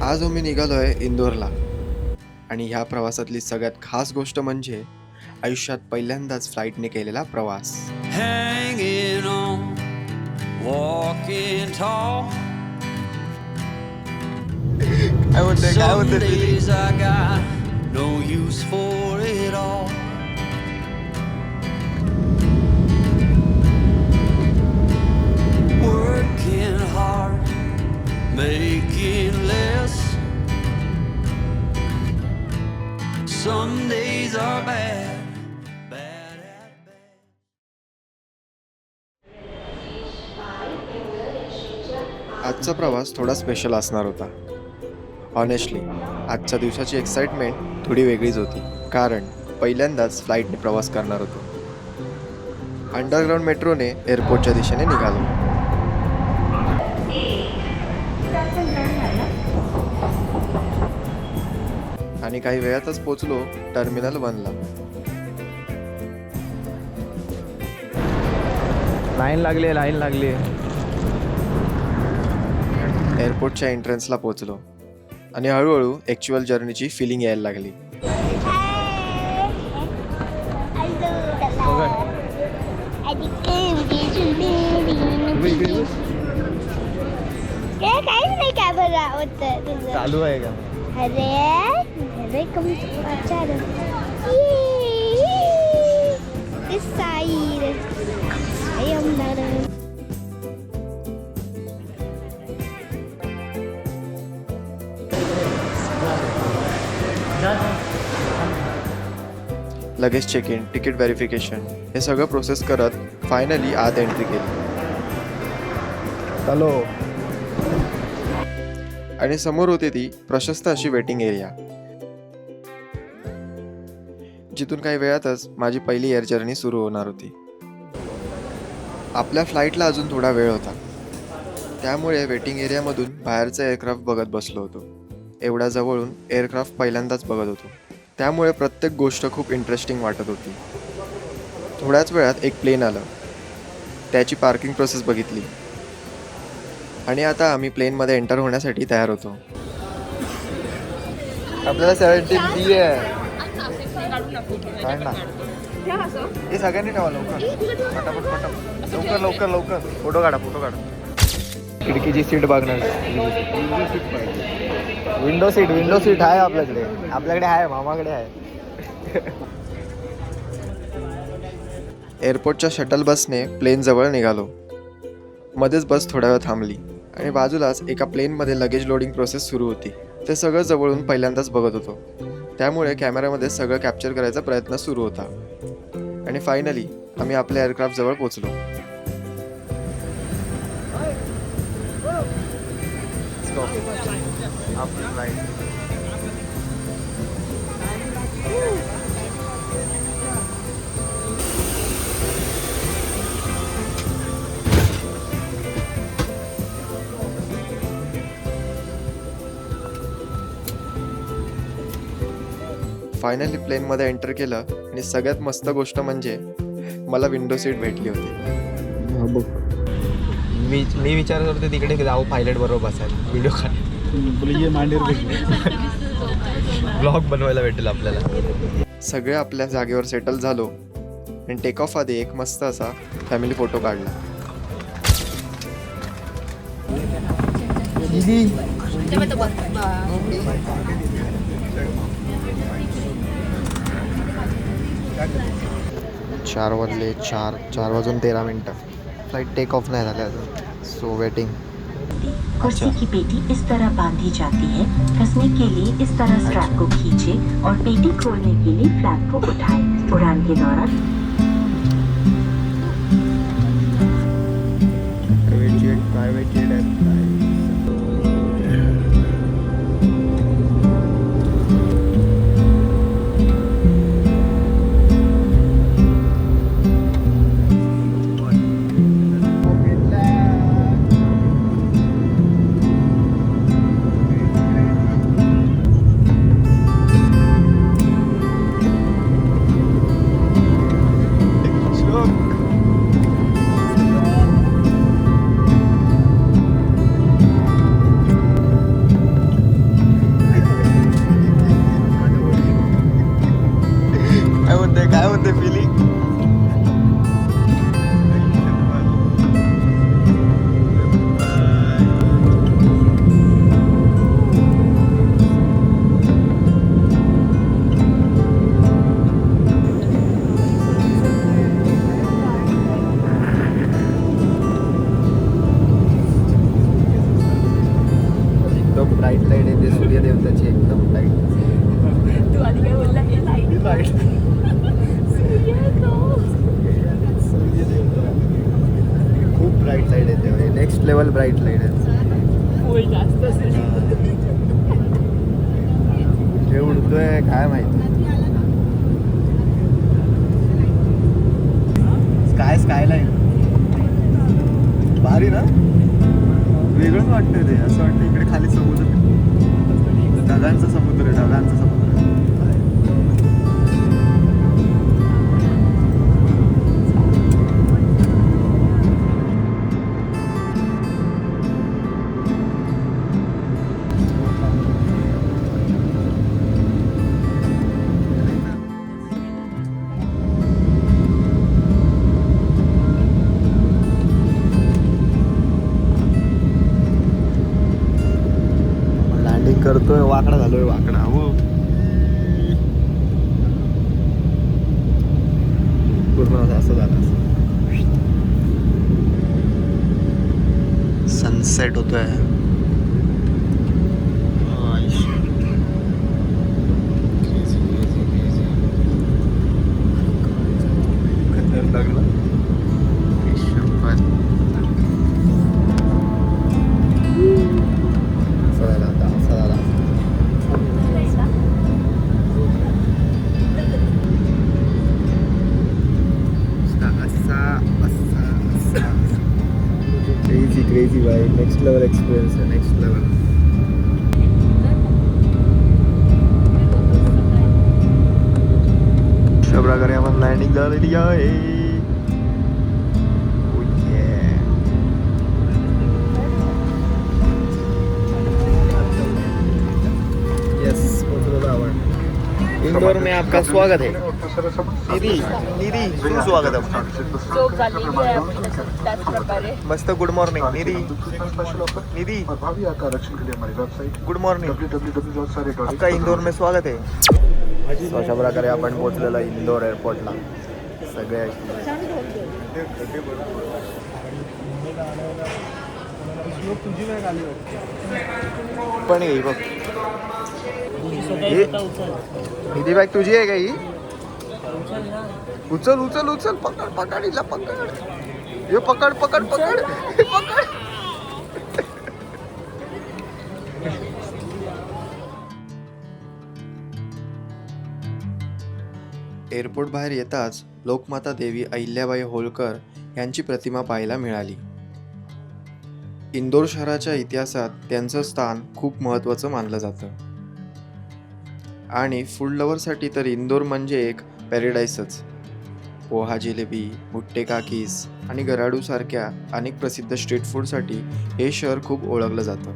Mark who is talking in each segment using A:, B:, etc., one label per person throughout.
A: आज आम्ही निघालोय इंदोरला आणि ह्या प्रवासातली सगळ्यात खास गोष्ट म्हणजे आयुष्यात पहिल्यांदाच फ्लाईटने केलेला प्रवास.
B: Hanging on, walking tall. Some days I got no use for it all. Working hard, making less. Some days are bad, bad at best.
A: आजचा प्रवास थोडा स्पेशल असणार होता. ऑनेस्टली आजच्या दिवसाची एक्साइटमेंट थोडी वेगळीच होती, कारण पहिल्यांदाच फ्लाईटने प्रवास करणार होतो. अंडरग्राऊंड मेट्रोने एअरपोर्टच्या दिशेने निघालो. आणि काही वेळातच पोचलो टर्मिनल 1ला.
C: लाईन लागली.
A: एअरपोर्टच्या एंट्रन्सला पोचलो आणि हळूहळू ॲक्च्युअल जर्नीची फिलिंग यायला लागली.
D: काहीच नाही कॅमेरा होतं तुझं.
C: चालू आहे का?
D: अरे कमी अच्छा this side. I am not
A: लगेच चेक इन, तिकीट व्हेरिफिकेशन हे सगळं प्रोसेस करत फायनली आत एंट्री केली.
C: हॅलो.
A: आणि समोर होती ती प्रशस्त अशी वेटिंग एरिया, जिथून काही वेळातच माझी पहिली एअर जर्नी सुरू होणार होती. आपल्या फ्लाईटला अजून थोडा वेळ होता, त्यामुळे वेटिंग एरियामधून बाहेरचा एअरक्राफ्ट बघत बसलो होतो. एवढ्या जवळून एअरक्राफ्ट पहिल्यांदाच बघत होतो, त्यामुळे प्रत्येक गोष्ट खूप इंटरेस्टिंग वाटत होती. थोड्याच वेळात एक प्लेन आलं, त्याची पार्किंग प्रोसेस बघितली आणि आता आम्ही प्लेनमध्ये एंटर होण्यासाठी तयार होतो.
C: आपल्याला 17B आहे. काय ना हे सगळ्यांनी ठेवा लवकर. फोटो काढा. खिडकीची सीट बघणार. विंडो सीट आहे आपल्याकडे आहे, मामाकडे आहे.
A: एअरपोर्टच्या शटल बसने प्लेन जवळ निघालो. मध्येच बस थोडा वेळ थांबली आणि बाजूलाच एका प्लेनमध्ये लगेज लोडिंग प्रोसेस सुरू होती. ते सगळं जवळून पहिल्यांदाच बघत होतो, त्यामुळे कॅमेऱ्यामध्ये सगळं कॅप्चर करायचा प्रयत्न सुरू होता. आणि फायनली आम्ही आपल्या एअरक्राफ्ट जवळ पोचलो. फायनली प्लेनमध्ये एंटर केलं आणि सगळ्यात मस्त गोष्ट म्हणजे मला विंडो सीट भेटली होती.
C: मी विचार करतो तिकडे जाऊ, पायलट बरोबर बसायला, व्हिडिओ ब्लॉग बनवायला भेटेल आपल्याला.
A: सगळे आपल्या जागेवर सेटल झालो आणि टेक ऑफ आधी एक मस्त असा फॅमिली फोटो काढला. चार वाजले, 4:13. फ्लाइट टेक ऑफ नहीं झाले अजून, सो वेटिंग.
E: कुर्सी की पेटी इस तरह बांधी जाती है. कसने के लिए इस तरह स्ट्रैप को खींचे और पेटी खोलने के लिए फ्लैप को उठाएं. उड़ान के दौरान
C: प्राइवेट जेट है. ब्राईट लाईट येते सूर्यदेवताची एकदम लाईट.
F: तू आधी काय बोलला हे लाईट
C: खूप ब्राईट लाईट येते. नेक्स्ट लेवल ब्राईट लाईट आहे.
F: फुल जास्त असेल.
C: कुठे उडतोय काय माहिती. स्कायलाईन भारी ना. वेगळंच वाटतं ते. असं वाटतं इकडे खाली समुद्र, ढगांचा समुद्र आहे, ढगांचा समुद्र. लँडिंग करतोय, वाकडा झालोय, वाकडा. हो पूर्ण असं झालं. सनसेट होतोय. Crazy bye. Next level experience आहे. Next level. अशा प्रकारे आपण लँडिंग झालेली आहे. यस, पोहोचलो आपण. इंदौर में आपका स्वागत है. निधी सुस्वागत आहे.
F: झोप झालेली आहे आपली त्याच प्रकारे.
C: मस्त. Good morning Nidhi. Good morning. आपका इंदौर में स्वागत है. अशा प्रकारे आपण पोहोचलेलो इंदौर एअरपोर्टला. सगळे पण येई बघ. निधी बॅग तुझी आहे का ही? उचल उचल उचल. पकड पकड हिला पकड. हे पकड पकड पकड पकड.
A: एअरपोर्ट बाहेर येताच लोकमाता देवी अहिल्याबाई होळकर यांची प्रतिमा पाहायला मिळाली. इंदोर शहराच्या इतिहासात त्यांचं स्थान खूप महत्त्वाचं मानलं जातं आणि फूड लवरसाठी तर इंदोर म्हणजे एक पॅरेडाईसच. पोहा जिलेबी, भुट्टे काकीस आणि गराडूसारख्या अनेक प्रसिद्ध स्ट्रीट फूडसाठी हे शहर खूप ओळखलं जातं.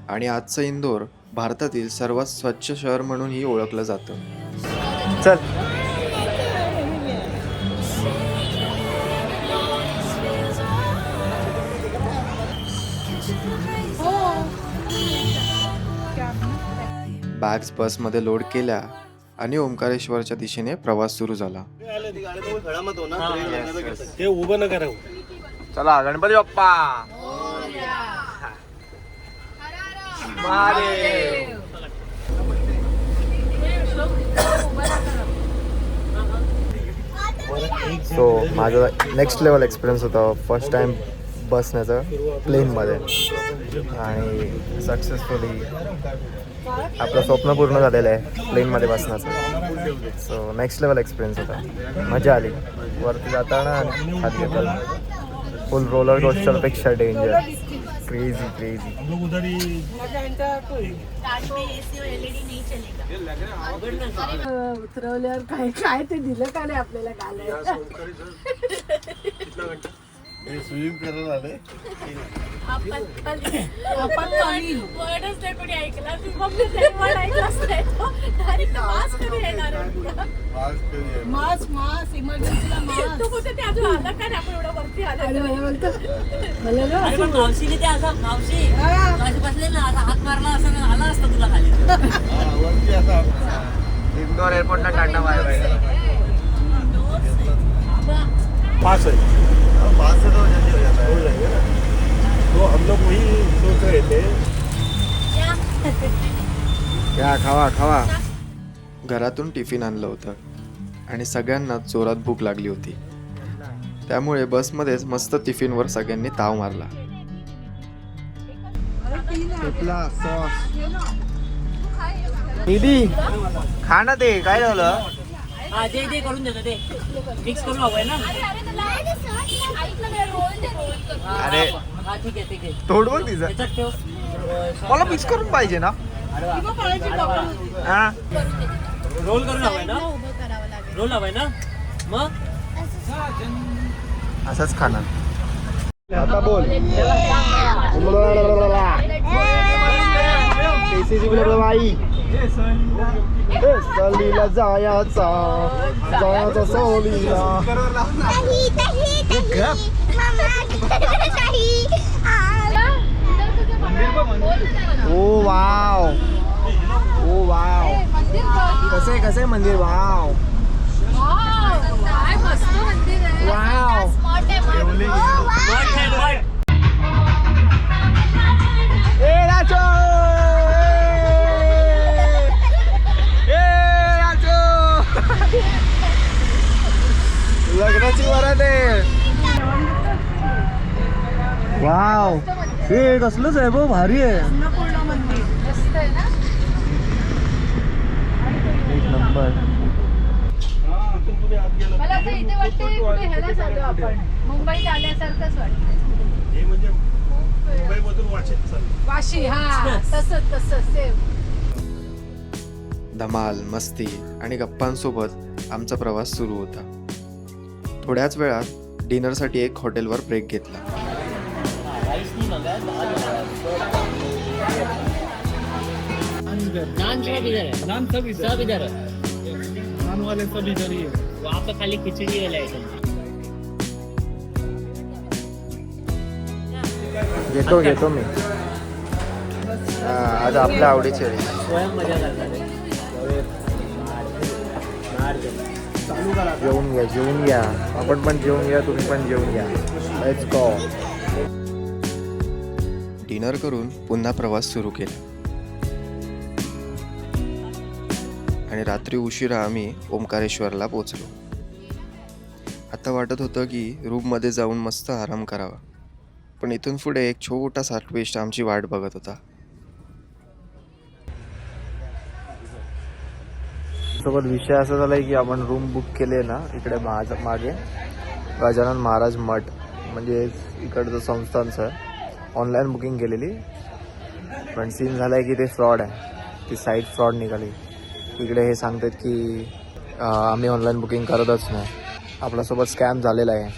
A: आणि आजचं इंदोर भारतातील सर्वात स्वच्छ शहर म्हणूनही ओळखलं जातं.
C: चल.
A: बॅग्स बसमध्ये लोड केल्या आणि ओंकारेश्वरच्या दिशेने प्रवास सुरू झाला.
G: ते उभं न करा.
C: चला गणपती बाप्पा. सो माझं नेक्स्ट लेवल एक्सपिरियन्स होता. फर्स्ट टाइम बसण्याचं प्लेनमध्ये आणि सक्सेसफुली आपलं स्वप्न पूर्ण झालेलं आहे प्लेनमध्ये बसण्याचं. सो नेक्स्ट लेवल एक्सपिरियन्स होता. मजा आली वरती जाताना आणि हात घेताना. फुल रोलर कोस्टरपेक्षा डेंजर. Crazy crazy.
F: उतरवल्यावर काय काय ते दिलं का नाही आपल्याला घालायला.
G: स्विमिंग करायला आले.
F: आपण वर्डच नाही कोणी ऐकला. तू मम्मी ते वर्ड ऐकलाच नाही. डायरेक्ट मास्क कधी येणार. Mask इमर्जन्सीला mask. तू बोलते ते अजून आला का नाही. आपण एवढं वरती आलं बोलतो मला ना.
H: अरे पण मावशीने ते असं मावशी माझी बसले ना असा हात मारला असं आला असता तुला खाली.
C: बेंगलोर एअरपोर्टला टाटा बाय बाय.
G: पास है
C: पास से तो जल्दी हो जाता
G: हो जाएगा ना. तो हम लोग वही सोच रहे थे.
C: या खावा खावा.
A: घरातून टिफिन आणलं होतं आणि सगळ्यांना जोरात भूक लागली होती. त्यामुळे बसमध्येच मस्त टिफिनवर सगळ्यांनी ताव मारला.
C: सॉस दीदी खा ना ते काय झालं.
H: हा ते करून देतो ते मिक्स करून हवंय ना.
C: अरे
H: हा ठीक आहे
C: तोड बघ तिचं.
H: त्याच्यात ठेव.
C: मला मिक्स करून पाहिजे ना. हा
H: रोल करून हवंय ना. रोल हवंय ना मग.
C: असंच खाणार. आता बोल. सहलीला जायचा सहलीला. ओ वाव ओ वाव. कसे मंदिर. वाव
F: काय मस्त मंदिर आहे.
C: वाव. ए राजो लग्नाची वरात आहे. वाव हे कसलंच आहे बघ. भारी आहे.
F: अन्नपूर्णा मंदिर मस्त आहे ना.
C: एक नंबर.
F: मला असं इथे वाटते कुठे ह्याला चाललो आपण. मुंबईत आल्यासारखंच वाटतं.
G: हे म्हणजे मुंबईमधून वाशीत चाललं.
F: वाशी. हा तसंच सेम.
A: धमाल, मस्ती आणि गप्पांसोबत आमचा प्रवास सुरू होता. थोड्याच वेळात डिनरसाठी एक हॉटेलवर ब्रेक घेतला.
H: नान सब इधर है. नान सब इधर है. नान वाले सब इधर ही है. वहाँ पे खाली खिचड़ी वाला आइटम.
C: घेतो मी. आज आपल्या आवडीचे.
H: स्वयं मजा करतात.
C: जेवून घ्या. आपण पण जेवून घ्या. तुम्ही पण जेवून घ्या. Let's go.
A: डिनर करून पुन्हा प्रवास सुरू केला आणि रात्री उशिरा आम्ही ओंकारेश्वरला पोचलो. आता वाटत होतं की रूममध्ये जाऊन मस्त आराम करावा, पण इथून पुढे एक छोटासा ट्विस्ट आमची वाट बघत होता.
C: सोबत विषय असा झालाय की आपण रूम बुक केले ना इकडे मागे गजानन महाराज मठ म्हणजे इकडचं संस्थानचं ऑनलाईन बुकिंग केलेली, पण सीन झालाय की ते फ्रॉड आहे. ती साईट फ्रॉड निघाली. इकडे हे सांगतात की आम्ही ऑनलाईन बुकिंग करतच नाही. आपल्यासोबत स्कॅम झालेला आहे.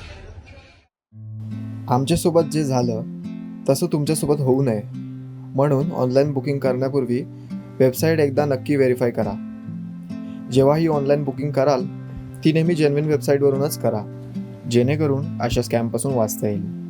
A: आमच्यासोबत जे झालं तसं तुमच्यासोबत होऊ नये म्हणून ऑनलाईन बुकिंग करण्यापूर्वी वेबसाईट एकदा नक्की व्हेरीफाय करा. जेव्हाही ऑनलाईन बुकिंग कराल ती नेहमी जेन्युइन वेबसाईटवरूनच करा, जेणेकरून अशा स्कॅमपासून वाचता येईल.